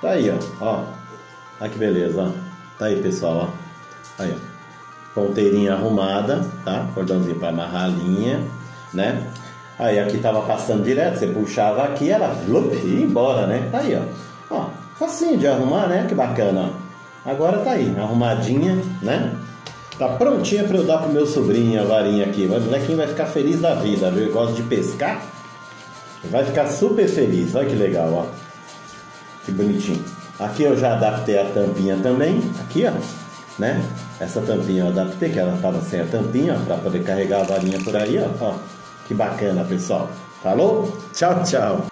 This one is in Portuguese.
Tá aí, ó. Olha que beleza, ó. Tá aí, pessoal, ó. Aí, ó. Ponteirinha arrumada, tá? Cordãozinho pra amarrar a linha, né? Aí aqui tava passando direto, você puxava aqui, ela ia embora, né? Tá aí, ó. Ó, facinho de arrumar, né? Que bacana, ó. Agora tá aí, arrumadinha, né? Tá prontinha pra eu dar pro meu sobrinho a varinha aqui. O molequinho vai ficar feliz da vida, viu? Ele gosta de pescar. Vai ficar super feliz, olha que legal, ó. Que bonitinho. Aqui eu já adaptei a tampinha também, aqui, ó, né? Essa tampinha eu adaptei, que ela tava sem a tampinha, ó, pra poder carregar a varinha por aí, ó. Que bacana, pessoal. Falou? Tchau, tchau.